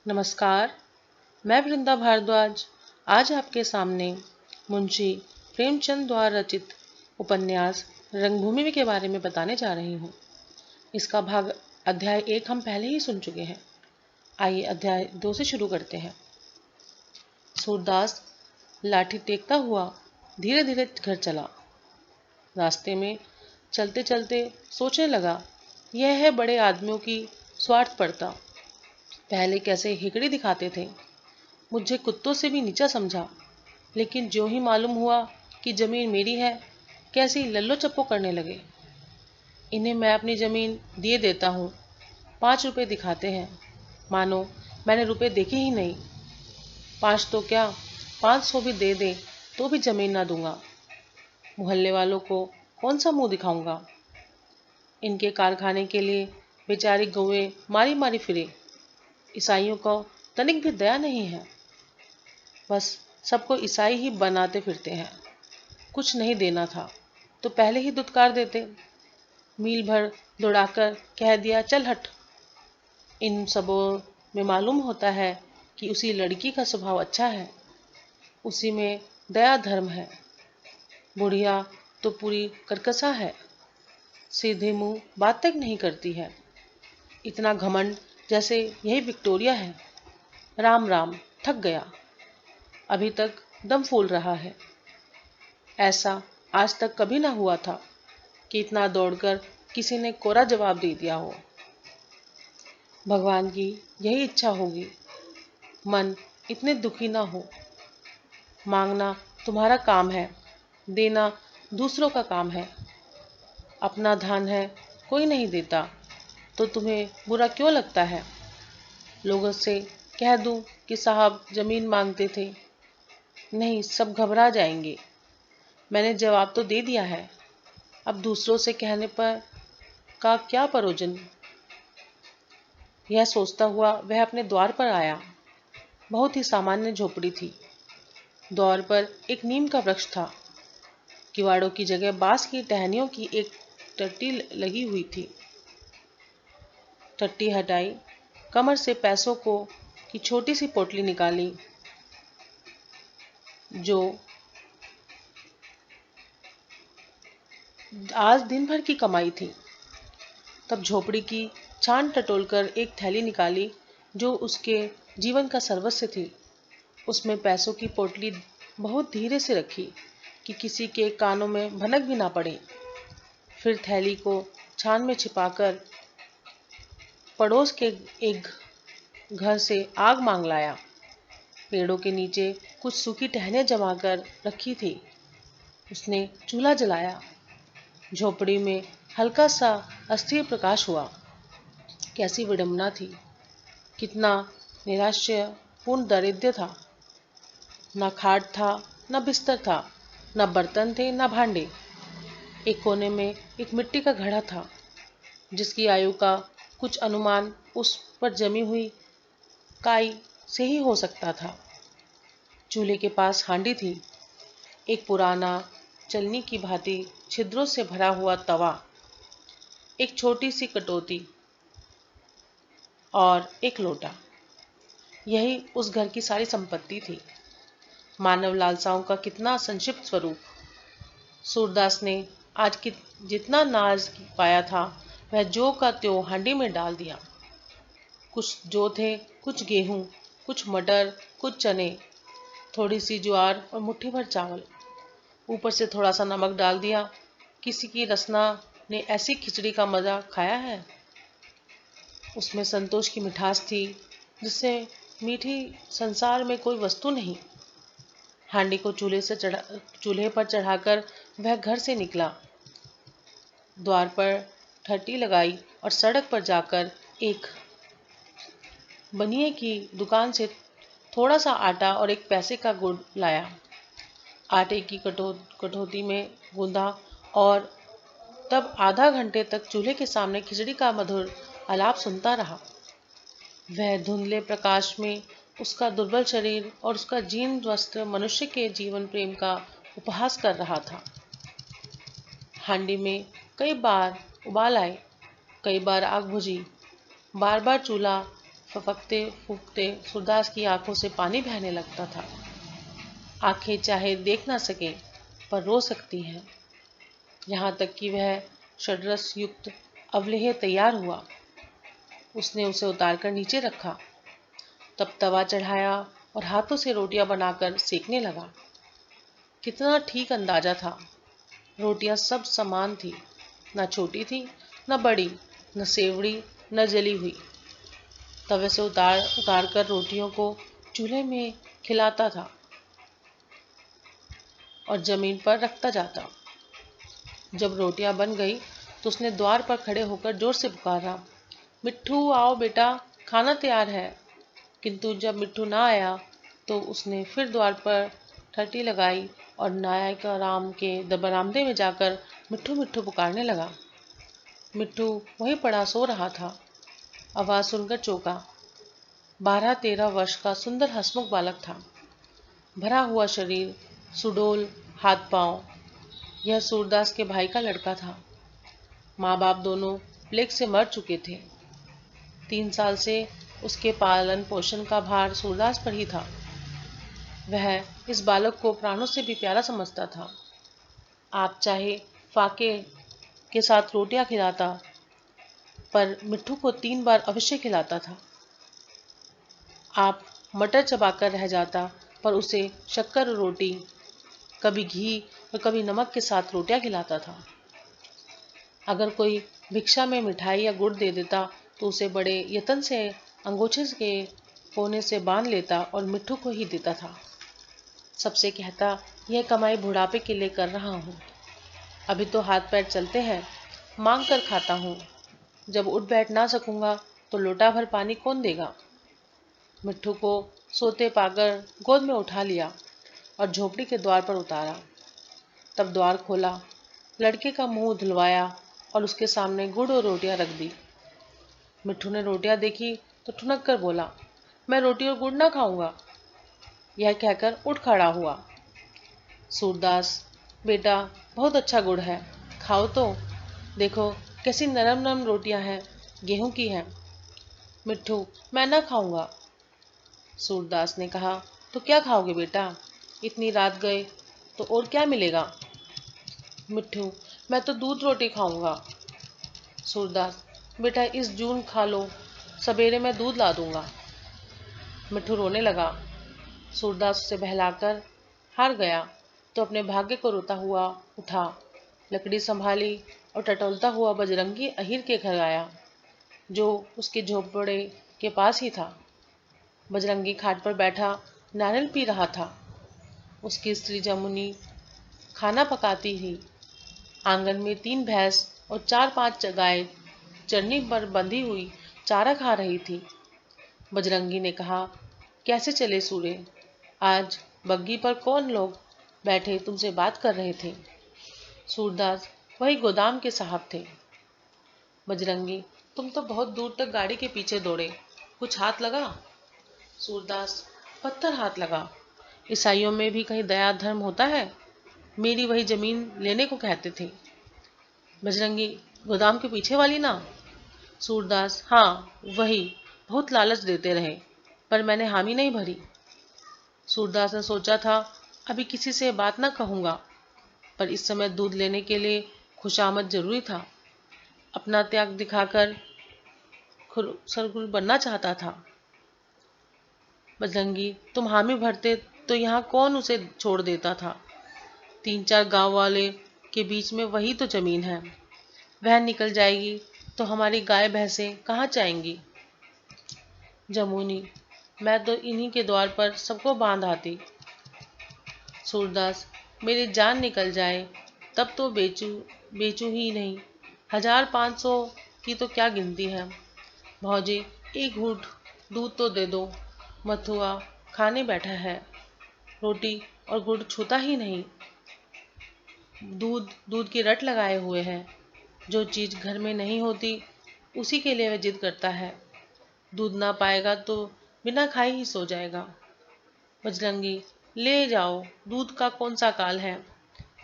नमस्कार। मैं वृंदा भारद्वाज आज आपके सामने मुंशी प्रेमचंद द्वारा रचित उपन्यास रंगभूमि के बारे में बताने जा रही हूँ। इसका भाग अध्याय 1 हम पहले ही सुन चुके हैं। आइए अध्याय 2 से शुरू करते हैं। सूरदास लाठी टेकता हुआ धीरे धीरे घर चला। रास्ते में चलते चलते सोचने लगा, यह है बड़े आदमियों की स्वार्थपरता। पहले कैसे हिकड़ी दिखाते थे, मुझे कुत्तों से भी नीचा समझा, लेकिन जो ही मालूम हुआ कि जमीन मेरी है, कैसी लल्लो चप्पो करने लगे। इन्हें मैं अपनी जमीन दिए देता हूँ, 5 रुपए दिखाते हैं, मानो मैंने रुपए देखे ही नहीं। 5 तो क्या, 500 भी दे दे तो भी जमीन ना दूंगा। मोहल्ले वालों को कौन सा मुंह दिखाऊंगा। इनके कारखाने के लिए बेचारी गौएं मारी मारी फिरे। ईसाइयों को तनिक भी दया नहीं है, बस सबको ईसाई ही बनाते फिरते हैं। कुछ नहीं देना था तो पहले ही दुत्कार देते। मील भर दौड़ाकर कह दिया, चल हट। इन सबों में मालूम होता है कि उसी लड़की का स्वभाव अच्छा है, उसी में दया धर्म है। बुढ़िया तो पूरी करकसा है, सीधे मुंह बात तक नहीं करती है। इतना घमंड जैसे यही विक्टोरिया है। राम राम, थक गया, अभी तक दम फूल रहा है। ऐसा आज तक कभी ना हुआ था कि इतना दौड़कर किसी ने कोरा जवाब दे दिया हो। भगवान की यही इच्छा होगी, मन इतने दुखी ना हो। मांगना तुम्हारा काम है, देना दूसरों का काम है। अपना धन है, कोई नहीं देता तो तुम्हें बुरा क्यों लगता है। लोगों से कह दूं कि साहब जमीन मांगते थे, नहीं, सब घबरा जाएंगे। मैंने जवाब तो दे दिया है, अब दूसरों से कहने पर का क्या प्रयोजन। यह सोचता हुआ वह अपने द्वार पर आया। बहुत ही सामान्य झोपड़ी थी। द्वार पर एक नीम का वृक्ष था। किवाड़ों की जगह बांस की टहनियों की एक टट्टी लगी हुई थी। टट्टी हटाई, कमर से पैसों को की छोटी सी पोटली निकाली, जो आज दिन भर की कमाई थी। तब झोपड़ी की छान टटोलकर एक थैली निकाली, जो उसके जीवन का सर्वस्व थी। उसमें पैसों की पोटली बहुत धीरे से रखी कि किसी के कानों में भनक भी ना पड़े। फिर थैली को छान में छिपाकर पड़ोस के एक घर से आग मांग लाया। पेड़ों के नीचे कुछ सूखी टहनियां जमा कर रखी थी। उसने चूल्हा जलाया। झोपड़ी में हल्का सा अस्थिर प्रकाश हुआ। कैसी विडंबना थी, कितना निराश्यपूर्ण दारिद्र्य था। न खाट था, न बिस्तर था, न बर्तन थे, न भांडे। एक कोने में एक मिट्टी का घड़ा था, जिसकी आयु का कुछ अनुमान उस पर जमी हुई काई से ही हो सकता था। चूल्हे के पास हांडी थी, एक पुराना चलनी की भांति छिद्रों से भरा हुआ तवा, एक छोटी सी कटोती और एक लोटा। यही उस घर की सारी संपत्ति थी। मानव लालसाओं का कितना संक्षिप्त स्वरूप। सूरदास ने आज की जितना नाज पाया था, वह जो का त्यों हांडी में डाल दिया। कुछ जौ थे, कुछ गेहूं, कुछ मटर, कुछ चने, थोड़ी सी ज्वार और मुट्ठी भर चावल। ऊपर से थोड़ा सा नमक डाल दिया। किसी की रसना ने ऐसी खिचड़ी का मजा खाया है। उसमें संतोष की मिठास थी, जिससे मीठी संसार में कोई वस्तु नहीं। हांडी को चूल्हे पर चढ़ाकर वह घर से निकला। द्वार पर ठट्टी लगाई और सड़क पर जाकर एक बनिए की दुकान से थोड़ा सा आटा और एक पैसे का गुड़ लाया। आटे की कटोती में गूंदा और तब आधा घंटे तक चूल्हे के सामने खिचड़ी का मधुर आलाप सुनता रहा। वह धुंधले प्रकाश में उसका दुर्बल शरीर और उसका जीर्ण वस्त्र मनुष्य के जीवन प्रेम का उपहास कर रहा था। हांडी में कई बार उबाल आए, कई बार आग बुझी, बार बार चूल्हा फपकते फूकते सूरदास की आंखों से पानी बहने लगता था। आंखें चाहे देख ना सके पर रो सकती हैं। यहाँ तक कि वह षड्रस युक्त अवलेह तैयार हुआ। उसने उसे उतारकर नीचे रखा, तब तवा चढ़ाया और हाथों से रोटियां बनाकर सेकने लगा। कितना ठीक अंदाजा था। रोटियां सब समान थी, न छोटी थी न बड़ी, न सेवड़ी न जली हुई। तवे से उतार कर रोटियों को चूल्हे में खिलाता था और जमीन पर रखता जाता। जब रोटियां बन गई तो उसने द्वार पर खड़े होकर जोर से पुकारा, मिट्ठू आओ बेटा, खाना तैयार है। किंतु जब मिट्ठू ना आया तो उसने फिर द्वार पर ठठी लगाई और नायक राम के बरामदे में जाकर मिट्ठू मिट्ठू पुकारने लगा। मिट्ठू वहीं पड़ा सो रहा था। आवाज सुनकर चौंका। 12-13 वर्ष का सुंदर हंसमुख बालक था। भरा हुआ शरीर, सुडौल हाथ पांव। यह सूरदास के भाई का लड़का था। माँ बाप दोनों प्लेग से मर चुके थे। 3 साल से उसके पालन पोषण का भार सूरदास पर ही था। वह इस बालक को प्राणों से भी प्यारा समझता था। आप चाहे फाके के साथ रोटियां खिलाता, पर मिट्ठू को 3 बार अवश्य खिलाता था। आप मटर चबाकर रह जाता, पर उसे शक्कर रोटी, कभी घी और कभी नमक के साथ रोटियां खिलाता था। अगर कोई भिक्षा में मिठाई या गुड़ दे देता तो उसे बड़े यत्न से अंगोछे के कोने से बांध लेता और मिट्ठू को ही देता था। सबसे कहता, यह कमाई बुढ़ापे के लिए कर रहा हूँ। अभी तो हाथ पैर चलते हैं, मांग कर खाता हूँ। जब उठ बैठ ना सकूंगा तो लोटा भर पानी कौन देगा। मिट्ठू को सोते पाकर गोद में उठा लिया और झोपड़ी के द्वार पर उतारा। तब द्वार खोला, लड़के का मुंह धुलवाया और उसके सामने गुड़ और रोटियां रख दी। मिट्ठू ने रोटियां देखी तो ठुनक कर बोला, मैं रोटी और गुड़ ना खाऊंगा। यह कहकर उठ खड़ा हुआ। सूरदास, बेटा बहुत अच्छा गुड़ है, खाओ तो। देखो कैसी नरम नरम रोटियां हैं, गेहूं की हैं। मिट्ठू, मैं ना खाऊंगा। सूरदास ने कहा, तो क्या खाओगे बेटा, इतनी रात गए तो और क्या मिलेगा। मिट्ठू, मैं तो दूध रोटी खाऊंगा। सूरदास, बेटा इस जून खा लो, सवेरे मैं दूध ला दूंगा। मिट्ठू रोने लगा। सूरदास उसे बहलाकर हार गया तो अपने भाग्य को रोता हुआ उठा, लकड़ी संभाली और टटोलता हुआ बजरंगी अहीर के घर आया, जो उसके झोपड़े के पास ही था। बजरंगी खाट पर बैठा नारियल पी रहा था। उसकी स्त्री जमुनी खाना पकाती ही आंगन में 3 भैंस और 4-5 गाय चरनी पर बंधी हुई चारा खा रही थी। बजरंगी ने कहा, कैसे चले सूरे, आज बग्गी पर कौन लोग बैठे तुमसे बात कर रहे थे। सूरदास, वही गोदाम के साहब थे। बजरंगी, तुम तो बहुत दूर तक गाड़ी के पीछे दौड़े, कुछ हाथ लगा। सूरदास, पत्थर हाथ लगा। ईसाइयों में भी कहीं दया धर्म होता है, मेरी वही जमीन लेने को कहते थे। बजरंगी, गोदाम के पीछे वाली ना। सूरदास, हाँ वही, बहुत लालच देते रहे, पर मैंने हामी नहीं भरी। सूरदास ने सोचा था अभी किसी से बात ना कहूंगा, पर इस समय दूध लेने के लिए खुशामद जरूरी था। अपना त्याग दिखाकर सरगुल बनना चाहता था। बजरंगी, तुम हामी भरते तो यहाँ कौन उसे छोड़ देता था। 3-4 गांव वाले के बीच में वही तो जमीन है, वह निकल जाएगी तो हमारी गाय भैंसें कहाँ जाएंगी। जमुनी, मैं तो इन्हीं के द्वार पर सबको बांध आती। सूरदास, मेरी जान निकल जाए तब तो बेचू ही नहीं, 1500 की तो क्या गिनती है। भौजी, एक घूंट दूध तो दे दो, मथुआ खाने बैठा है, रोटी और गुड़ छूता ही नहीं। दूध की रट लगाए हुए है, जो चीज घर में नहीं होती उसी के लिए वह जिद करता है। दूध ना पाएगा तो बिना खाए ही सो जाएगा। बजरंगी, ले जाओ, दूध का कौन सा काल है,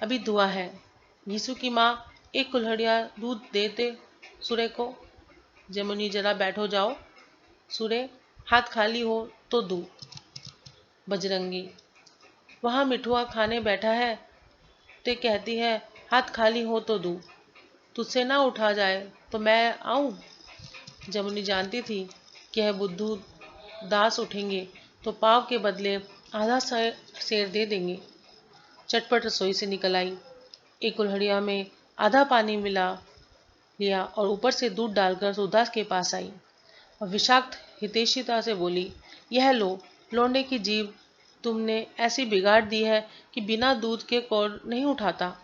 अभी दुआ है। यीशु की माँ, एक कुल्हड़िया दूध देते सूर्य को। जमुनी, जरा बैठो जाओ। सूर्य, हाथ खाली हो तो दूं। बजरंगी, वहाँ मिठुआ खाने बैठा है, ते कहती है हाथ खाली हो तो दूं। तुझसे ना उठा जाए तो मैं आऊं। जमुनी जानती थी कि यह बुद्धू दास उठेंगे तो पाव के बदले आधा शेर दे देंगे। चटपट रसोई से निकल आई, एक कुल्हड़िया में आधा पानी मिला लिया और ऊपर से दूध डालकर सूरदास के पास आई और विषाक्त हितैषिता से बोली, यह लो, लौंडे की जीभ तुमने ऐसी बिगाड़ दी है कि बिना दूध के कौर नहीं उठाता।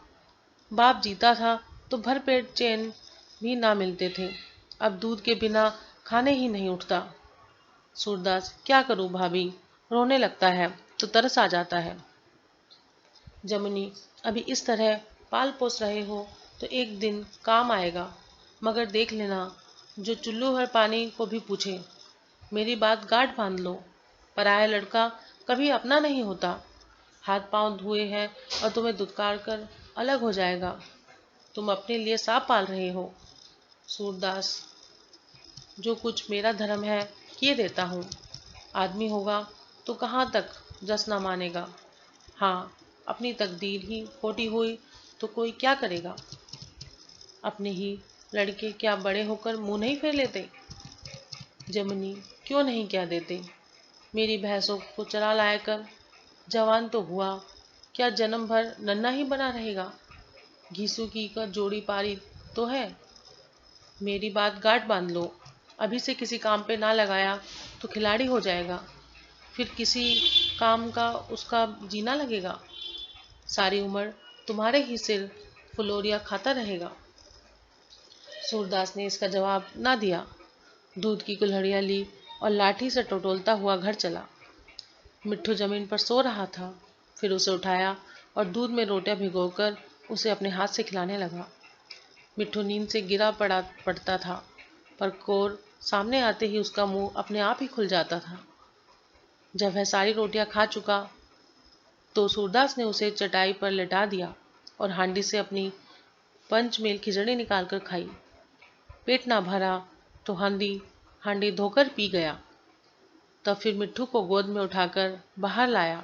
बाप जीता था तो भर पेट चैन भी ना मिलते थे, अब दूध के बिना खाने ही नहीं उठता। सूरदास, क्या करूं भाभी, रोने लगता है तो तरस आ जाता है। जमुनी, अभी इस तरह पाल पोस रहे हो तो एक दिन काम आएगा, मगर देख लेना जो चुल्लू भर पानी को भी पूछे। मेरी बात गांठ बांध लो, पराया लड़का कभी अपना नहीं होता। हाथ पांव धुए हैं और तुम्हें दुत्कार कर अलग हो जाएगा। तुम अपने लिए सांप पाल रहे हो। सूरदास, जो कुछ मेरा धर्म है किए देता हूँ। आदमी होगा तो कहाँ तक जस न मानेगा। हाँ, अपनी तकदीर ही खोटी हुई तो कोई क्या करेगा। अपने ही लड़के क्या बड़े होकर मुंह नहीं फेर लेते। जमुनी, क्यों नहीं कह देते। मेरी भैंसों को चरा लाया कर, जवान तो हुआ, क्या जन्म भर नन्हा ही बना रहेगा। घीसू की का जोड़ी पारी तो है। मेरी बात गांठ बांध लो, अभी से किसी काम पे ना लगाया तो खिलाड़ी हो जाएगा, फिर किसी काम का उसका जीना लगेगा। सारी उम्र तुम्हारे ही सिर फुलोरिया खाता रहेगा। सूरदास ने इसका जवाब ना दिया, दूध की कुल्हड़ियाँ ली और लाठी से टटोलता हुआ घर चला। मिट्ठू जमीन पर सो रहा था, फिर उसे उठाया और दूध में रोटियां भिगोकर उसे अपने हाथ से खिलाने लगा। मिट्ठू नींद से गिरा पड़ता था, पर कौर सामने आते ही उसका मुंह अपने आप ही खुल जाता था। जब वह सारी रोटियां खा चुका तो सूरदास ने उसे चटाई पर लेटा दिया और हांडी से अपनी पंचमेल खिचड़ी निकालकर खाई। पेट ना भरा तो हांडी हांडी धोकर पी गया। तब फिर मिट्ठू को गोद में उठाकर बाहर लाया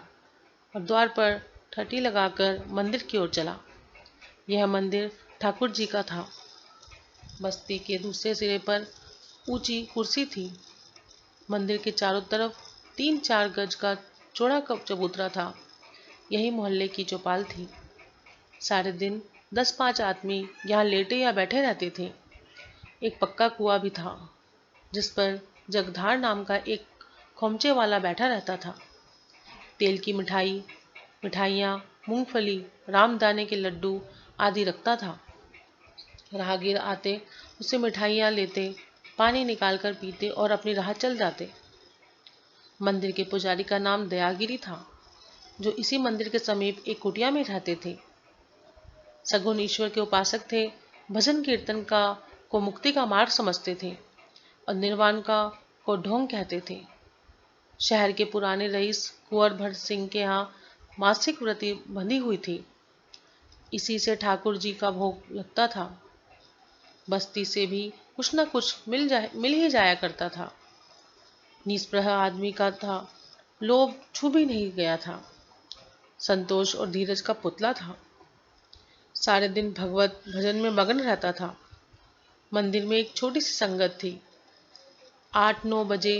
और द्वार पर ठठी लगाकर मंदिर की ओर चला। यह मंदिर ठाकुर जी का था। बस्ती के दूसरे सिरे पर ऊंची कुर्सी थी। मंदिर के चारों तरफ 3-4 गज का चौड़ा चबूतरा था। यही मोहल्ले की चौपाल थी। सारे दिन 10-5 आदमी यहाँ लेटे या बैठे रहते थे। एक पक्का कुआं भी था, जिस पर जगधार नाम का एक खोमचे वाला बैठा रहता था। तेल की मिठाइयाँ, मूंगफली, रामदाने के लड्डू आदि रखता था। राहगीर आते उससे मिठाइयाँ लेते, पानी निकालकर पीते और अपनी राह चल जाते। मंदिर के पुजारी का नाम दयागिरी था, जो इसी मंदिर के समीप एक कुटिया में रहते थे। सगुन ईश्वर के उपासक थे। भजन कीर्तन का को मुक्ति का मार्ग समझते थे और निर्वाण का को ढोंग कहते थे। शहर के पुराने रईस कुंवर भट्ट सिंह के यहाँ मासिक व्रती बंधी हुई थी। इसी से ठाकुर जी का भोग लगता था। बस्ती से भी कुछ न कुछ मिल ही जाया करता था। निस्पृह आदमी का था, लोभ छू भी नहीं गया था। संतोष और धीरज का पुतला था। सारे दिन भगवत भजन में मगन रहता था। मंदिर में एक छोटी सी संगत थी। 8-9 बजे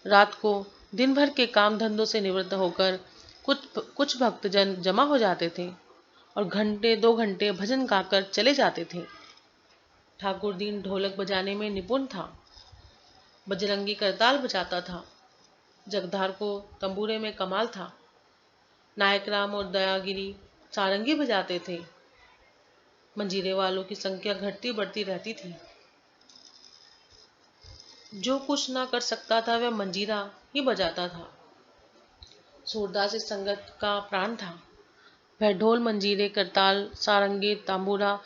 रात को दिन भर के काम धंधों से निवृत्त होकर कुछ भक्तजन जमा हो जाते थे और घंटे 2 घंटे भजन गाकर चले जाते थे। ठाकुर दीन ढोलक बजाने में निपुण था। बजरंगी करताल बजाता था। जगधार को तंबूरे में कमाल था। नायक राम और दयागिरी सारंगी बजाते थे। मंजीरे वालों की संख्या घटती बढ़ती रहती थी। जो कुछ ना कर सकता था वह मंजीरा ही बजाता था। सूरदास इस संगत का प्राण था। वह ढोल, मंजीरे, करताल, सारंगी, तांबूरा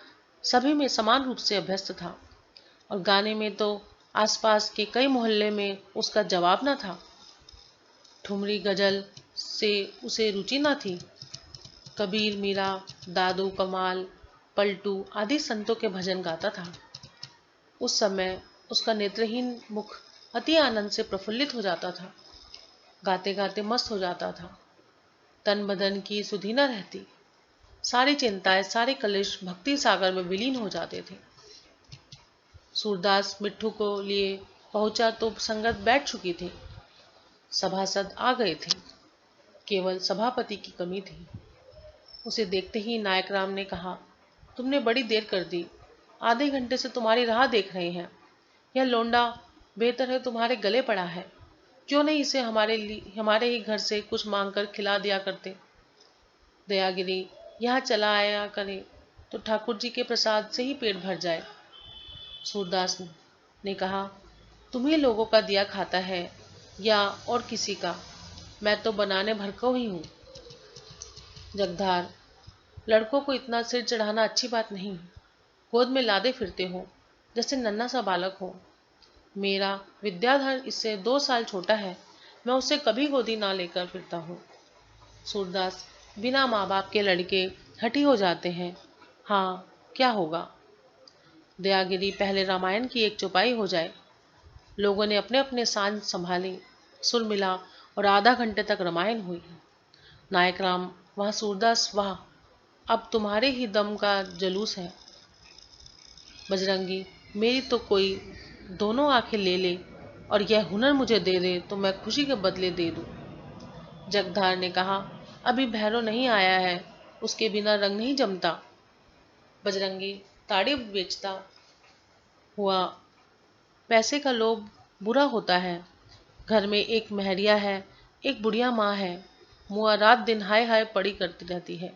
सभी में समान रूप से अभ्यस्त था और गाने में तो आसपास के कई मोहल्ले में उसका जवाब न था। ठुमरी गजल से उसे रुचि न थी। कबीर, मीरा, दादू, कमाल, पलटू आदि संतों के भजन गाता था। उस समय उसका नेत्रहीन मुख अति आनंद से प्रफुल्लित हो जाता था। गाते गाते मस्त हो जाता था। तन बदन की सुधि न रहती। सारी चिंताएं, सारे कलेश भक्ति सागर में विलीन हो जाते थे। सूरदास मिट्ठू को लिए पहुंचा तो संगत बैठ चुकी थी। सभासद आ गए थे। केवल सभापति की कमी थी। उसे देखते ही नायक राम ने कहा, तुमने बड़ी देर कर दी। आधे घंटे से तुम्हारी राह देख रहे हैं। यह लोंडा बेहतर है तुम्हारे गले पड़ा है। क्यों नहीं इसे हमारे ही घर से कुछ मांगकर खिला दिया करते। दयागिरी यहाँ चला आया करे तो ठाकुर जी के प्रसाद से ही पेट भर जाए। सूरदास ने कहा, तुम्ही लोगों का दिया खाता है या और किसी का, मैं तो बनाने भर को ही हूँ। जगधार, लड़कों को इतना सिर चढ़ाना अच्छी बात नहीं। गोद में लादे फिरते हो जैसे नन्हा सा बालक हो। मेरा विद्याधर इससे 2 साल छोटा है। मैं उससे कभी गोदी ना लेकर फिरता हूँ। सूरदास, बिना माँ बाप के लड़के हठी हो जाते हैं। हाँ, क्या होगा। दयागिरी, पहले रामायण की एक चौपाई हो जाए। लोगों ने अपने अपने सांझ संभाली, सुर मिला और आधा घंटे तक रामायण हुई। नायक राम, वहाँ सूरदास, वाह, अब तुम्हारे ही दम का जलूस है। बजरंगी, मेरी तो कोई दोनों आंखें ले ले और यह हुनर मुझे दे दे तो मैं खुशी के बदले दे दूं। जगधार ने कहा, अभी भैरव नहीं आया है, उसके बिना रंग नहीं जमता। बजरंगी, ताड़ी बेचता हुआ, पैसे का लोभ बुरा होता है। घर में एक महरिया है, एक बुढ़िया माँ है। मुआ रात दिन हाय हाय पड़ी करती रहती है।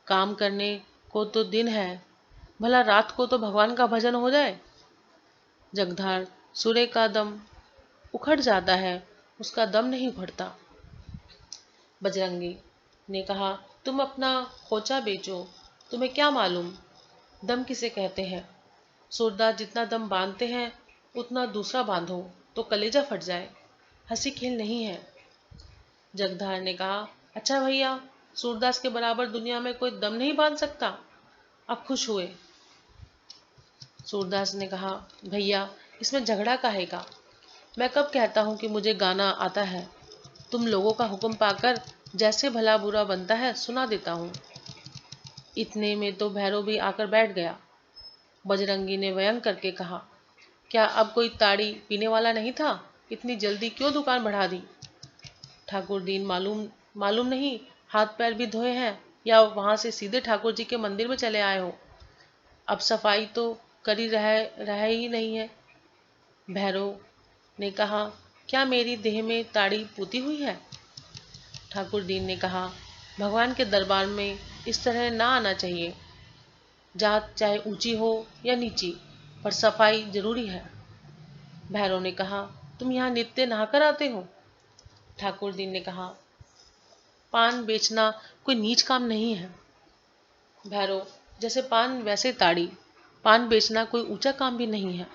काम करने को तो दिन है, भला रात को तो भगवान का भजन हो जाए। जगधार, सूर्य का दम उखड़ जाता है, उसका दम नहीं उखड़ता। बजरंगी ने कहा, तुम अपना खोचा बेचो, तुम्हें क्या मालूम दम किसे कहते हैं। सूरदास, जितना दम बांधते हैं उतना दूसरा बांधो तो कलेजा फट जाए। हंसी खेल नहीं है। जगधार ने कहा, अच्छा भैया, सूरदास के बराबर दुनिया में कोई दम नहीं बांध सकता। अब खुश हुए। सूरदास ने कहा, भैया, इसमें झगड़ा काहे का। मैं कब कहता हूँ कि मुझे गाना आता है। तुम लोगों का हुक्म पाकर जैसे भला बुरा बनता है सुना देता हूँ। इतने में तो भैरव भी आकर बैठ गया। बजरंगी ने व्यंग करके कहा, क्या अब कोई ताड़ी पीने वाला नहीं था। इतनी जल्दी क्यों दुकान बढ़ा दी। ठाकुर दीन, मालूम नहीं हाथ पैर भी धोए हैं या वहां से सीधे ठाकुर जी के मंदिर में चले आए हो। अब सफाई तो करी रह ही नहीं है। भैरव ने कहा, क्या मेरी देह में ताड़ी पूती हुई है। ठाकुर दीन ने कहा, भगवान के दरबार में इस तरह ना आना चाहिए। जात चाहे ऊंची हो या नीची, पर सफाई जरूरी है। भैरव ने कहा, तुम यहाँ नित्य नहाकर आते हो। ठाकुर दीन ने कहा, पान बेचना कोई नीच काम नहीं है। भैरव, जैसे पान वैसे ताड़ी, पान बेचना कोई ऊंचा काम भी नहीं है।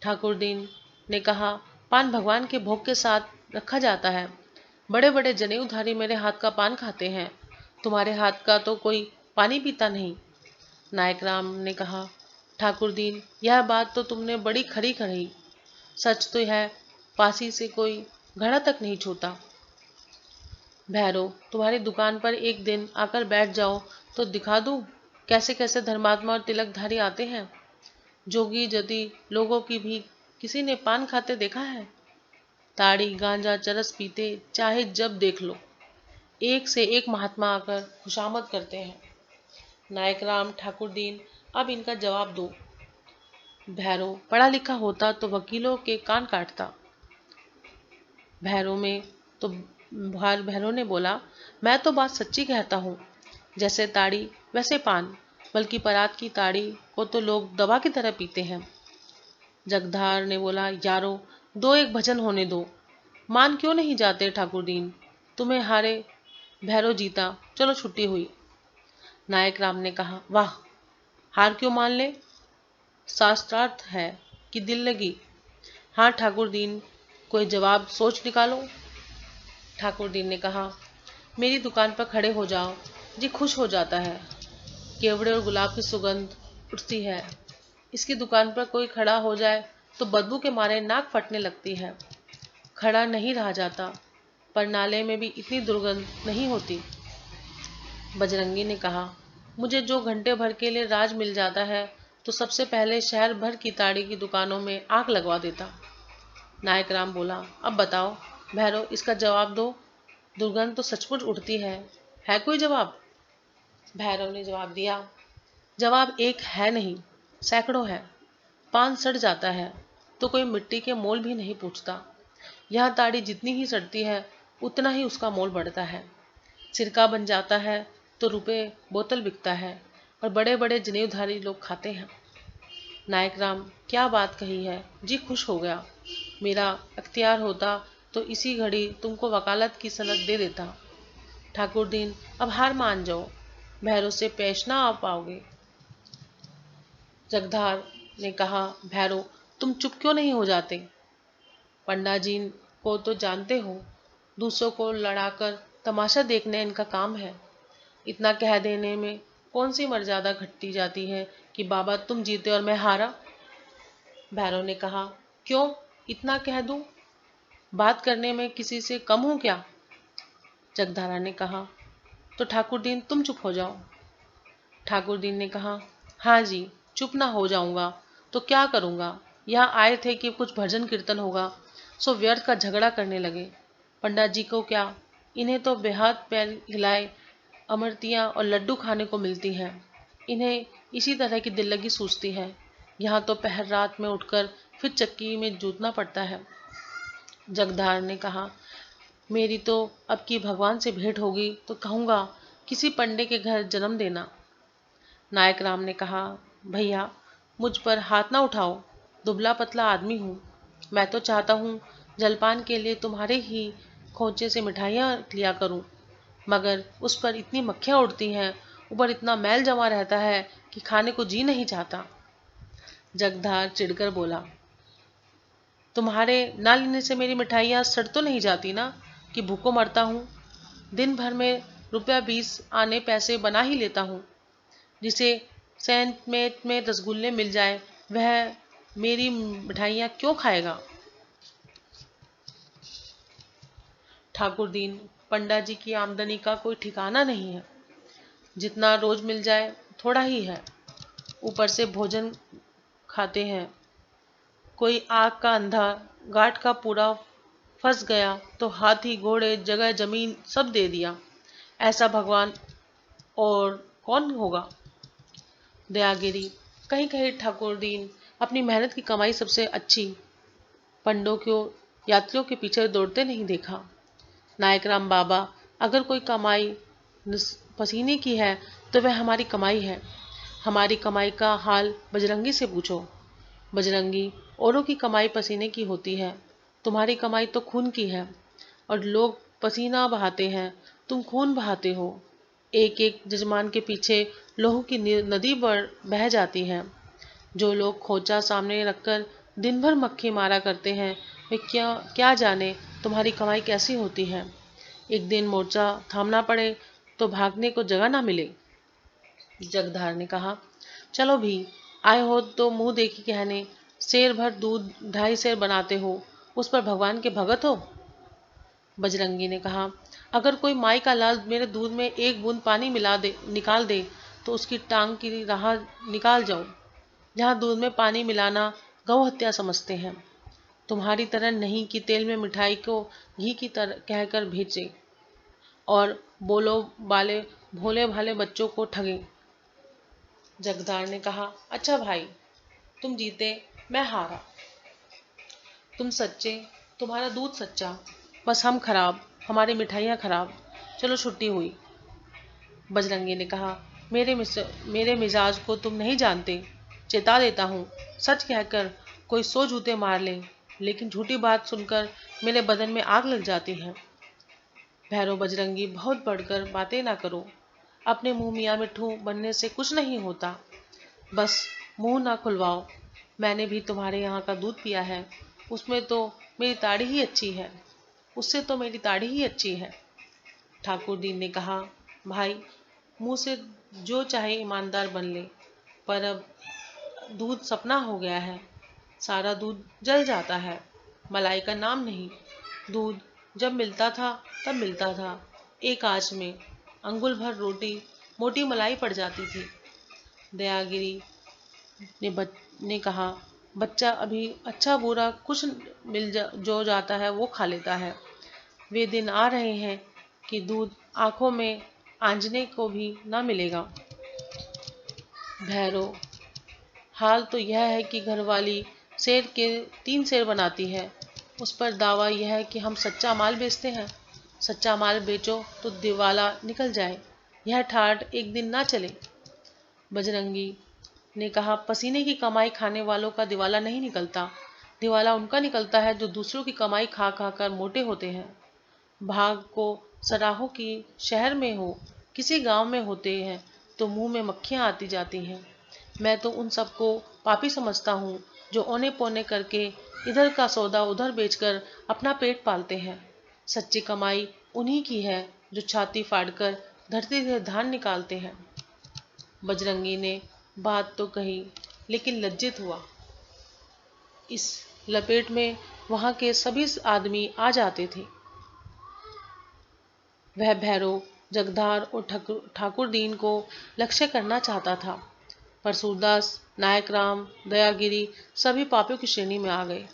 ठाकुर दीन ने कहा, पान भगवान के भोग के साथ रखा जाता है। बड़े बड़े जनेऊधारी मेरे हाथ का पान खाते हैं, तुम्हारे हाथ का तो कोई पानी पीता नहीं। नायक राम ने कहा, ठाकुर दीन, यह बात तो तुमने बड़ी खरी कही। सच तो है, पासी से कोई घड़ा तक नहीं छूता। भैरव, तुम्हारी दुकान पर एक दिन आकर बैठ जाओ तो दिखा दूं कैसे कैसे धर्मात्मा और तिलकधारी आते हैं। जोगी जति लोगों की भी किसी ने पान खाते देखा है। ताड़ी गांजा चरस पीते चाहे जब देख लो, एक से एक महात्मा आकर खुशामद करते हैं। नायक राम, ठाकुर दीन, अब इनका जवाब दो। भैरव, पढ़ा लिखा होता तो वकीलों के कान काटता। भैरव ने बोला, मैं तो बात सच्ची कहता हूँ। जैसे ताड़ी वैसे पान, बल्कि परात की ताड़ी को तो लोग दवा की तरह पीते हैं। जगधार ने बोला, यारो, दो एक भजन होने दो। मान क्यों नहीं जाते ठाकुर दीन, तुम्हें हारे भैरव जीता, चलो छुट्टी हुई। नायक राम ने कहा, वाह, हार क्यों मान ले, शास्त्रार्थ है कि दिल लगी। हाँ ठाकुर दीन, कोई जवाब सोच निकालो। ठाकुर दीन ने कहा, मेरी दुकान पर खड़े हो जाओ, जी खुश हो जाता है। केवड़े और गुलाब की सुगंध उठती है। इसकी दुकान पर कोई खड़ा हो जाए तो बदबू के मारे नाक फटने लगती है। खड़ा नहीं रहा जाता, पर नाले में भी इतनी दुर्गंध नहीं होती। बजरंगी ने कहा, मुझे जो घंटे भर के लिए राज मिल जाता है तो सबसे पहले शहर भर की ताड़ी की दुकानों में आग लगवा देता। नायक राम बोला, अब बताओ भैरव, इसका जवाब दो। दुर्गंध तो सचमुच उठती है कोई जवाब? भैरव ने जवाब दिया, जवाब एक है नहीं, सैकड़ों है। पान सड़ जाता है तो कोई मिट्टी के मोल भी नहीं पूछता। यहाँ ताड़ी जितनी ही सड़ती है उतना ही उसका मोल बढ़ता है। सिरका बन जाता है तो रुपए बोतल बिकता है और बड़े बड़े जनेऊधारी लोग खाते हैं। नायक राम, क्या बात कही है जी, खुश हो गया। मेरा अख्तियार होता तो इसी घड़ी तुमको वकालत की सनद दे देता। ठाकुर दीन, अब हार मान जाओ, भैरव से पेश ना आ पाओगे। जगधार ने कहा, भैरव तुम चुप क्यों नहीं हो जाते? पंडा जी को तो जानते हो, दूसरों को लड़ाकर तमाशा देखने इनका काम है। इतना कह देने में कौन सी मर्यादा घटती जाती है कि बाबा तुम जीते और मैं हारा? भैरव ने कहा, क्यों इतना कह दूं? बात करने में किसी से कम हूं क्या? जगधारा ने कहा, तो ठाकुर दीन तुम चुप हो जाओ। ठाकुर दीन ने कहा, हाँ जी, चुप ना हो जाऊंगा तो क्या करूंगा। यहाँ आए थे कि कुछ भजन कीर्तन होगा, सो व्यर्थ का झगड़ा करने लगे। पंडा जी को क्या, इन्हें तो बेहाथ पैर हिलाए अमरतियाँ और लड्डू खाने को मिलती हैं। इन्हें इसी तरह की दिल लगी सूझती है। यहाँ तो पहर रात में उठकर फिर चक्की में जूतना पड़ता है। जगधार ने कहा, मेरी तो अब की भगवान से भेंट होगी तो कहूँगा किसी पंडे के घर जन्म देना। नायक राम ने कहा, भैया मुझ पर हाथ ना उठाओ, दुबला पतला आदमी हूँ। मैं तो चाहता हूँ जलपान के लिए तुम्हारे ही खोचे से मिठाइयाँ लिया करूँ, मगर उस पर इतनी मक्खियाँ उड़ती हैं, ऊपर इतना मैल जमा रहता है कि खाने को जी नहीं चाहता। जगधार चिढ़कर बोला, तुम्हारे ना लेने से मेरी मिठाइयाँ सड़ तो नहीं जाती ना कि भूखों मरता हूँ। दिन भर में ₹20 आने पैसे बना ही लेता हूँ। जिसे सेंटमेट में रसगुल्ले मिल जाए वह मेरी मिठाइयाँ क्यों खाएगा? ठाकुर दीन, पंडा जी की आमदनी का कोई ठिकाना नहीं है। जितना रोज मिल जाए थोड़ा ही है, ऊपर से भोजन खाते हैं। कोई आग का अंधा गाठ का पूरा फंस गया तो हाथी घोड़े जगह जमीन सब दे दिया। ऐसा भगवान और कौन होगा? दयागिरी, कहीं कहीं ठाकुर दीन अपनी मेहनत की कमाई सबसे अच्छी पंडों को यात्रियों के पीछे दौड़ते नहीं देखा। नायक राम बाबा, अगर कोई कमाई पसीने की है तो वह हमारी कमाई है। हमारी कमाई का हाल बजरंगी से पूछो। बजरंगी, औरों की कमाई पसीने की होती है, तुम्हारी कमाई तो खून की है। और लोग पसीना बहाते हैं, तुम खून बहाते हो। एक एक जजमान के पीछे लोहू की नदी बह जाती है। जो लोग खोचा सामने रखकर दिन भर मक्खी मारा करते हैं, वे क्या क्या जाने तुम्हारी कमाई कैसी होती है। एक दिन मोर्चा थामना पड़े तो भागने को जगह ना मिले। जगधार ने कहा, चलो भी, आए हो तो मुंह देखी कहने, शेर भर दूध 2.5 शेर बनाते हो, उस पर भगवान के भगत हो। बजरंगी ने कहा, अगर कोई माई का लाल मेरे दूध में एक बूंद पानी निकाल दे तो उसकी टांग की राह निकाल जाऊं। यहाँ दूध में पानी मिलाना गौ हत्या समझते हैं। तुम्हारी तरह नहीं कि तेल में मिठाई को घी की तरह कहकर भेजे और बोलो वाले भोले भाले बच्चों को ठगे। जगदार ने कहा, अच्छा भाई, तुम जीते मैं हारा। तुम सच्चे, तुम्हारा दूध सच्चा, बस हम खराब, हमारी मिठाइयाँ खराब। चलो छुट्टी हुई। बजरंगी ने कहा, मेरे मिजाज को तुम नहीं जानते। चेता देता हूँ, सच कहकर कोई 100 जूते मार ले, लेकिन झूठी बात सुनकर मेरे बदन में आग लग जाती है। भैरव बजरंगी, बहुत बढ़कर बातें ना करो। अपने मुंह मियाँ मिट्ठू बनने से कुछ नहीं होता। बस मुंह ना खुलवाओ। मैंने भी तुम्हारे यहाँ का दूध पिया है, उसमें तो मेरी ताड़ी ही अच्छी है। उससे तो मेरी ताड़ी ही अच्छी है। ठाकुर दीन ने कहा, भाई मुंह से जो चाहे ईमानदार बन ले, पर अब दूध सपना हो गया है। सारा दूध जल जाता है, मलाई का नाम नहीं। दूध जब मिलता था तब मिलता था, एक आंच में अंगुल भर रोटी मोटी मलाई पड़ जाती थी। दयागिरी ने कहा, बच्चा अभी अच्छा बुरा कुछ जो जाता है वो खा लेता है। वे दिन आ रहे हैं कि दूध आंखों में आंजने को भी ना मिलेगा। भैरव, हाल तो यह है कि घरवाली शेर के 3 शेर बनाती है। उस पर दावा यह है कि हम सच्चा माल बेचते हैं। सच्चा माल बेचो तो दिवाला निकल जाए, यह ठाठ एक दिन ना चले। बजरंगी ने कहा, पसीने की कमाई खाने वालों का दिवाला नहीं निकलता। दिवाला उनका निकलता है जो दूसरों की कमाई खा खा कर मोटे होते हैं। भाग को सराहों की शहर में हो, किसी गांव में होते हैं तो मुंह में मक्खियां आती जाती हैं। मैं तो उन सबको पापी समझता हूँ जो औने पौने करके इधर का सौदा उधर बेचकर अपना पेट पालते हैं। सच्ची कमाई उन्हीं की है जो छाती फाड़कर धरती से धान निकालते हैं। बजरंगी ने बात तो कही लेकिन लज्जित हुआ। इस लपेट में वहां के सभी आदमी आ जाते थे। वह भैरव, जगधार और ठाकुर दीन को लक्ष्य करना चाहता था, पर सूरदास, नायक राम, दयागिरी सभी पापियों की श्रेणी में आ गए।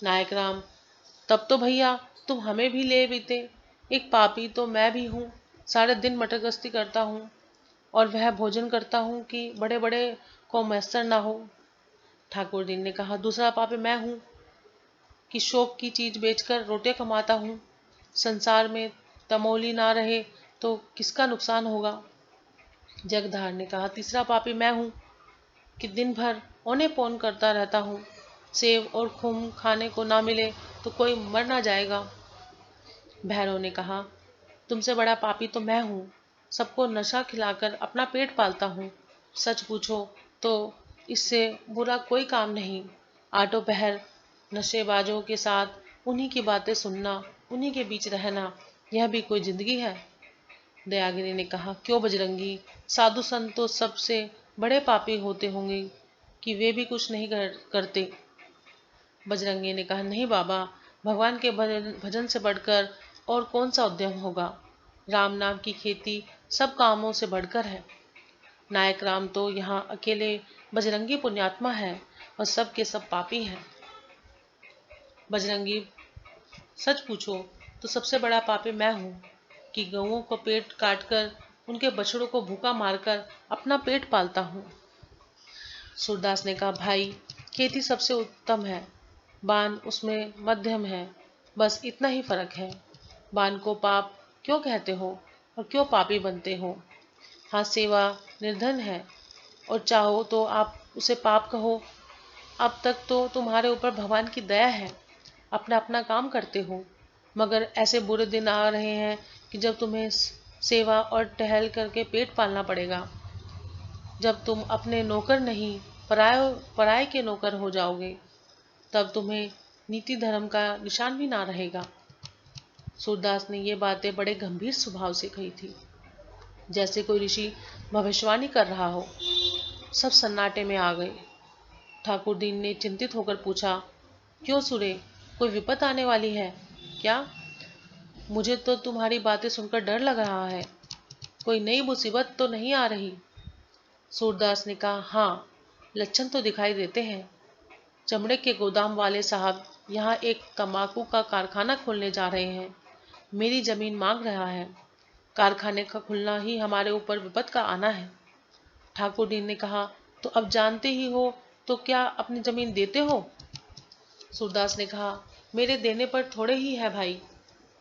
नायक राम, तब तो भैया तुम हमें भी ले बीते। एक पापी तो मैं भी हूँ, सारे दिन मटर गश्ती करता हूँ और वह भोजन करता हूँ कि बड़े बड़े को मैसर ना हो। ठाकुर दीन ने कहा, दूसरा पापी मैं हूँ कि शौक की चीज बेचकर रोटियां कमाता हूँ। संसार में तमोली ना रहे तो किसका नुकसान होगा। जगधार ने कहा, तीसरा पापी मैं हूँ कि दिन भर औने पौन करता रहता हूँ। सेव और खुम खाने को ना मिले तो कोई मर ना जाएगा। भैरव ने कहा, तुमसे बड़ा पापी तो मैं हूँ, सबको नशा खिलाकर अपना पेट पालता हूँ। सच पूछो तो इससे बुरा कोई काम नहीं। आठों पहर नशेबाजों के साथ उन्हीं की बातें सुनना, उन्हीं के बीच रहना, यह भी कोई जिंदगी है। दयागिरी ने कहा, क्यों बजरंगी, साधु संत तो सबसे बड़े पापी होते होंगे कि वे भी कुछ नहीं करते। बजरंगी ने कहा, नहीं बाबा, भगवान के भजन से बढ़कर और कौन सा उद्यम होगा। राम नाम की खेती सब कामों से बढ़कर है। नायक राम तो यहाँ अकेले बजरंगी पुण्यात्मा है और सब के सब पापी हैं। बजरंगी, सच पूछो तो सबसे बड़ा पापी मैं हूँ कि गऊओं को पेट काटकर उनके बछड़ों को भूखा मारकर अपना पेट पालता हूँ। सूरदास ने कहा, भाई खेती सबसे उत्तम है, बान उसमें मध्यम है, बस इतना ही फर्क है। बान को पाप क्यों कहते हो और क्यों पापी बनते हो। हाँ, सेवा निर्धन है और चाहो तो आप उसे पाप कहो। अब तक तो तुम्हारे ऊपर भगवान की दया है, अपना अपना काम करते हो, मगर ऐसे बुरे दिन आ रहे हैं कि जब तुम्हें सेवा और टहल करके पेट पालना पड़ेगा। जब तुम अपने नौकर नहीं पराये के नौकर हो जाओगे, तब तुम्हें नीति धर्म का निशान भी ना रहेगा। सूरदास ने ये बातें बड़े गंभीर स्वभाव से कही थी, जैसे कोई ऋषि भविष्यवाणी कर रहा हो। सब सन्नाटे में आ गए। ठाकुर दीन ने चिंतित होकर पूछा, क्यों सुरे, कोई विपत आने वाली है क्या? मुझे तो तुम्हारी बातें सुनकर डर लग रहा है। कोई नई मुसीबत तो नहीं आ रही? सूरदास ने कहा, हाँ, लक्षण तो दिखाई देते हैं। चमड़े के गोदाम वाले साहब यहाँ एक तंबाकू का कारखाना खोलने जा रहे हैं। मेरी जमीन मांग रहा है। कारखाने का खुलना ही हमारे ऊपर विपत का आना है। ठाकुर दीन ने कहा, तो अब जानते ही हो तो क्या अपनी जमीन देते हो? सूरदास ने कहा, मेरे देने पर थोड़े ही है भाई।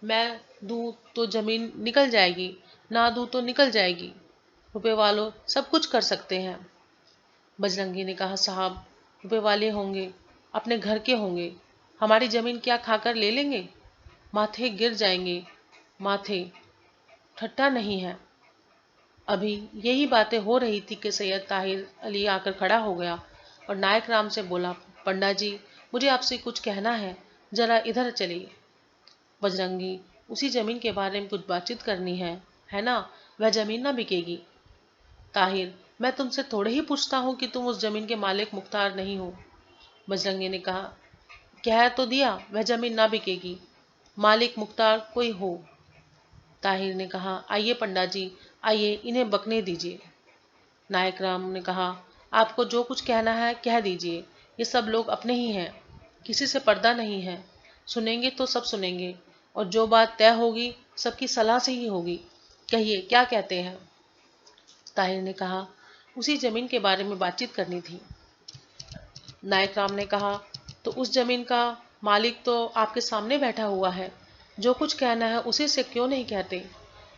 मैं दूं तो जमीन निकल जाएगी, ना दूं तो निकल जाएगी। रुपए वालों सब कुछ कर सकते हैं। बजरंगी ने कहा, साहब, रुपए वाले होंगे, अपने घर के होंगे, हमारी जमीन क्या खाकर ले लेंगे? माथे गिर जाएंगे, माथे, ठट्टा नहीं है। अभी यही बातें हो रही थी कि सैयद ताहिर अली आकर खड़ा हो गया और नायक राम से बोला, पंडा जी, मुझे आपसे कुछ कहना है, जरा इधर चलिए। बजरंगी, उसी जमीन के बारे में कुछ बातचीत करनी है ना? वह जमीन ना बिकेगी। ताहिर, मैं तुमसे थोड़े ही पूछता हूँ कि तुम उस जमीन के मालिक मुख्तार नहीं हो। बजरंगी ने कहा, कह तो दिया वह जमीन ना बिकेगी, मालिक मुख्तार कोई हो। ताहिर ने कहा, आइए पंडा जी, आइए इन्हें बकने दीजिए। नायक राम ने कहा, आपको जो कुछ कहना है कह दीजिए, ये सब लोग अपने ही हैं, किसी से पर्दा नहीं है, सुनेंगे तो सब सुनेंगे, और जो बात तय होगी सबकी सलाह से ही होगी, कहिए क्या कहते हैं। ताहिर ने कहा, उसी जमीन के बारे में बातचीत करनी थी। नायक राम ने कहा, तो उस जमीन का मालिक तो आपके सामने बैठा हुआ है, जो कुछ कहना है उसी से क्यों नहीं कहते,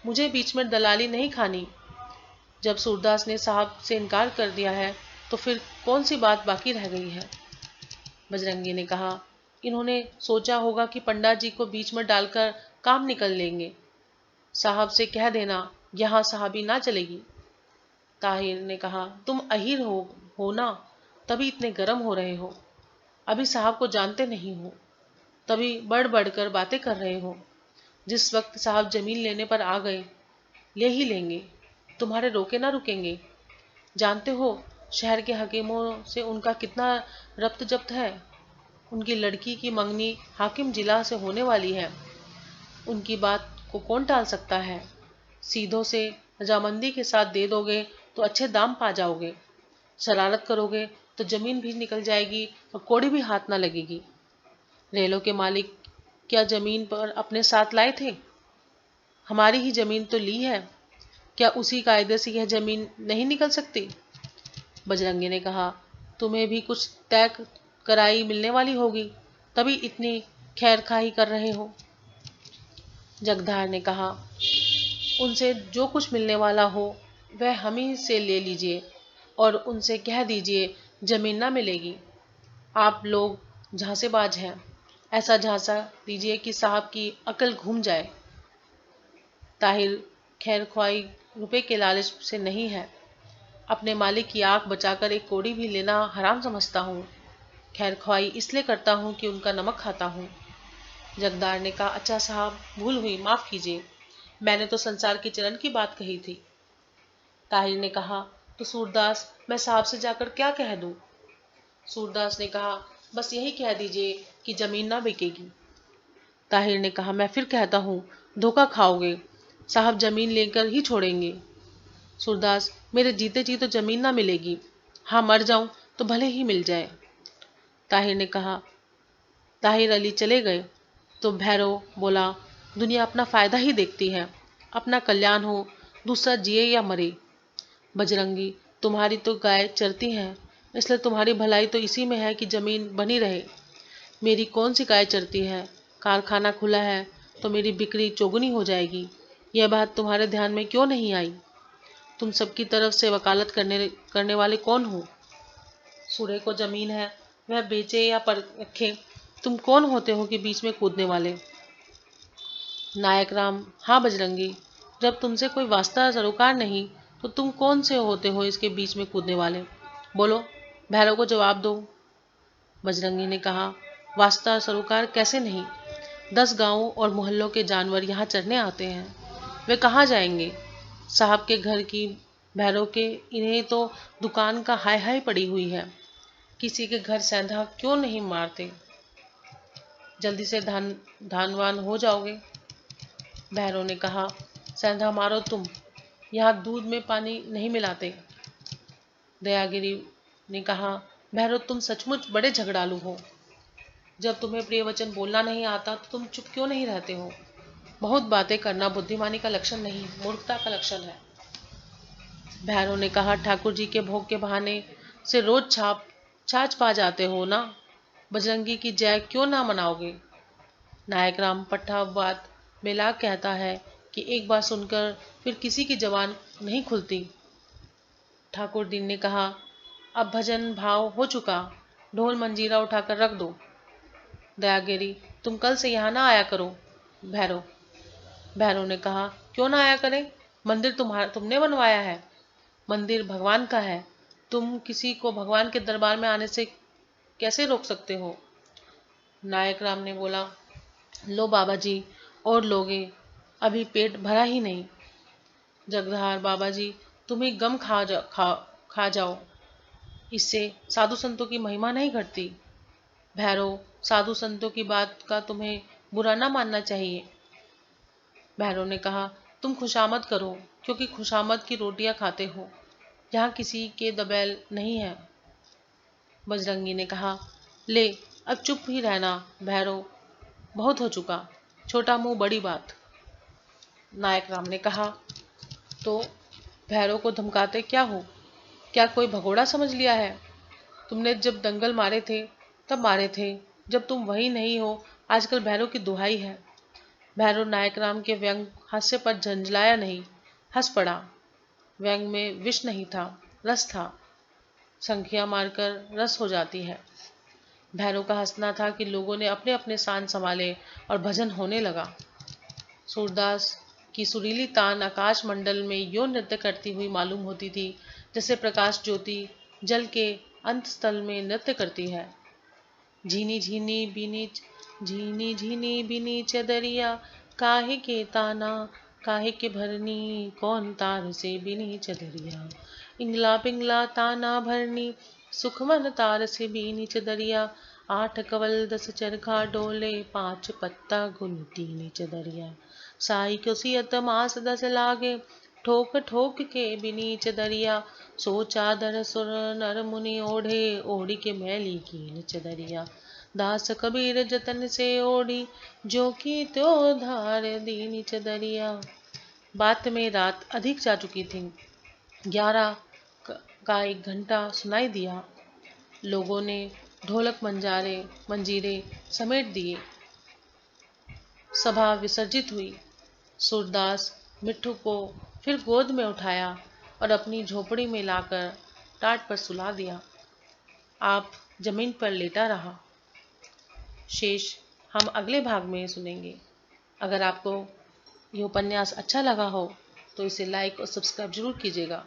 मुझे बीच में दलाली नहीं खानी। जब सूरदास ने साहब से इनकार कर दिया है तो फिर कौन सी बात बाकी रह गई है। बजरंगी ने कहा, इन्होंने सोचा होगा कि पंडा जी को बीच में डालकर काम निकल लेंगे, साहब से कह देना यहाँ साहबी ना चलेगी। ताहिर ने कहा, तुम अहीर हो ना, तभी इतने गर्म हो रहे हो, अभी साहब को जानते नहीं हो, तभी बढ़ बढ़कर बातें कर रहे हो। जिस वक्त साहब जमीन लेने पर आ गए, ले ही लेंगे, तुम्हारे रोके ना रुकेंगे। जानते हो शहर के हकीमों से उनका कितना रब्त जब्त है, उनकी लड़की की मंगनी हाकिम जिला से होने वाली है, उनकी बात को कौन टाल सकता है। सीधों से रजामंदी के साथ दे दोगे तो अच्छे दाम पा जाओगे, शरारत करोगे तो जमीन भी निकल जाएगी और कोड़ी भी हाथ ना लगेगी। रेलों के मालिक क्या जमीन पर अपने साथ लाए थे, हमारी ही जमीन तो ली है, क्या उसी कायदे से यह जमीन नहीं निकल सकती। बजरंगी ने कहा, तुम्हें भी कुछ तय कराई मिलने वाली होगी, तभी इतनी खैर खाही कर रहे हो। जगधार ने कहा, उनसे जो कुछ मिलने वाला हो वह हम ही से ले लीजिए और उनसे कह दीजिए जमीन ना मिलेगी। आप लोग झांसेबाज हैं, ऐसा झांसा दीजिए कि साहब की अकल घूम जाए। ताहिर खैर ख्वाही रुपए के लालच से नहीं है, अपने मालिक की आंख बचाकर एक कोड़ी भी लेना हराम समझता हूँ, खैर ख्वाही इसलिए करता हूँ कि उनका नमक खाता हूँ। जगदार ने कहा, अच्छा साहब, भूल हुई, माफ कीजिए, मैंने तो संसार के चलन की बात कही थी। ताहिर ने कहा, तो सूरदास, मैं साहब से जाकर क्या कह दूं। सूरदास ने कहा, बस यही कह दीजिए कि जमीन ना बिकेगी। ताहिर ने कहा, मैं फिर कहता हूँ, धोखा खाओगे, साहब जमीन लेकर ही छोड़ेंगे। सूरदास, मेरे जीते जी तो जमीन ना मिलेगी, हाँ मर जाऊं तो भले ही मिल जाए। ताहिर ने कहा, ताहिर अली चले गए तो भैरव बोला, दुनिया अपना फायदा ही देखती है, अपना कल्याण हो, दूसरा जिए या मरे। बजरंगी, तुम्हारी तो गाय चरती हैं, इसलिए तुम्हारी भलाई तो इसी में है कि जमीन बनी रहे। मेरी कौन सी गाय चरती है, कारखाना खुला है तो मेरी बिक्री चौगुनी हो जाएगी, यह बात तुम्हारे ध्यान में क्यों नहीं आई। तुम सबकी तरफ से वकालत करने वाले कौन हो। सूरे को जमीन है, वह बेचे या परखे, तुम कौन होते हो कि बीच में कूदने वाले। नायक राम, हाँ बजरंगी, जब तुमसे कोई वास्ता सरोकार नहीं तो तुम कौन से होते हो इसके बीच में कूदने वाले, बोलो, भैरव को जवाब दो। बजरंगी ने कहा, वास्ता सरोकार कैसे नहीं, 10 गांवों और मोहल्लों के जानवर यहाँ चरने आते हैं, वे कहाँ जाएंगे। साहब के घर की भैरव के, इन्हें तो दुकान का हाय हाय पड़ी हुई है, किसी के घर सेंधा क्यों नहीं मारते, जल्दी से धानवान हो जाओगे। भैरव ने कहा, सेंधा मारो तुम, यहाँ दूध में पानी नहीं मिलाते। दयागिरी ने कहा, भैरव तुम सचमुच बड़े झगड़ालू हो, जब तुम्हें प्रिय वचन बोलना नहीं आता तो तुम चुप क्यों नहीं रहते हो। बहुत बातें करना बुद्धिमानी का लक्षण नहीं, मूर्खता का लक्षण है। भैरव ने कहा, ठाकुर जी के भोग के बहाने से रोज छाछ पा जाते हो ना, बजरंगी की जय क्यों ना मनाओगे। नायक राम पट्टा बात बेलाग कहता है कि एक बार सुनकर फिर किसी की जबान नहीं खुलती। ठाकुर दीन ने कहा, अब भजन भाव हो चुका, ढोल मंजीरा उठाकर रख दो। दयागिरी, तुम कल से यहाँ ना आया करो। भैरव ने कहा, क्यों ना आया करें, मंदिर तुमने बनवाया है, मंदिर भगवान का है, तुम किसी को भगवान के दरबार में आने से कैसे रोक सकते हो। नायक राम ने बोला, लो बाबा जी और लोगे, अभी पेट भरा ही नहीं। जगधार, बाबा जी तुम ही गम खा जाओ, इससे साधु संतों की महिमा नहीं घटती। भैरव, साधु संतों की बात का तुम्हें बुरा ना मानना चाहिए। भैरव ने कहा, तुम खुशामद करो, क्योंकि खुशामद की रोटियां खाते हो, यहाँ किसी के दबेल नहीं है। बजरंगी ने कहा, ले अब चुप ही रहना भैरव, बहुत हो चुका, छोटा मुंह बड़ी बात। नायक राम ने कहा, तो भैरव को धमकाते क्या हो? क्या कोई भगोड़ा समझ लिया है? तुमने जब दंगल मारे थे तब मारे थे, जब तुम वही नहीं हो आजकल भैरव की दुहाई है। भैरव नायक राम के व्यंग हास्य पर झंझलाया नहीं, हंस पड़ा। व्यंग में विष नहीं था, रस था। संखिया मारकर रस हो जाती है। भैरव का हंसना था कि लोगों ने अपने अपने शान संभाले और भजन होने लगा। सूरदास की सुरीली तान आकाश मंडल में यो नृत्य करती हुई मालूम होती थी, जैसे प्रकाश ज्योति जल के अंत स्थल में नृत्य करती है। झीनी झीनी बिनी चदरिया, काहे के ताना काहे के भरनी, कौन तार से बिनी चदरिया। इंगला पिंगला ताना भरनी, सुखमन तार से बीनी चदरिया। 8 कवल 10 चरखा डोले, 5 पत्ता गुल तीनी चदरिया। साई को सियत मास 10 लागे, ठोक ठोक के बिनी चदरिया। सो चादर सुर नर मुनि ओढ़े, ओढ़ी के मैली कीन चदरिया। दास कबीर जतन से ओढ़ी, जो की त्यो धार दीनी चदरिया। बात में रात अधिक जा चुकी थी। 11 का 1 घंटा सुनाई दिया। लोगों ने ढोलक मंजीरे समेट दिए। सभा विसर्जित हुई। सूरदास मिट्ठू को फिर गोद में उठाया और अपनी झोपड़ी में लाकर टाट पर सुला दिया। आप जमीन पर लेटा रहा। शेष हम अगले भाग में सुनेंगे। अगर आपको यह उपन्यास अच्छा लगा हो तो इसे लाइक और सब्सक्राइब जरूर कीजिएगा।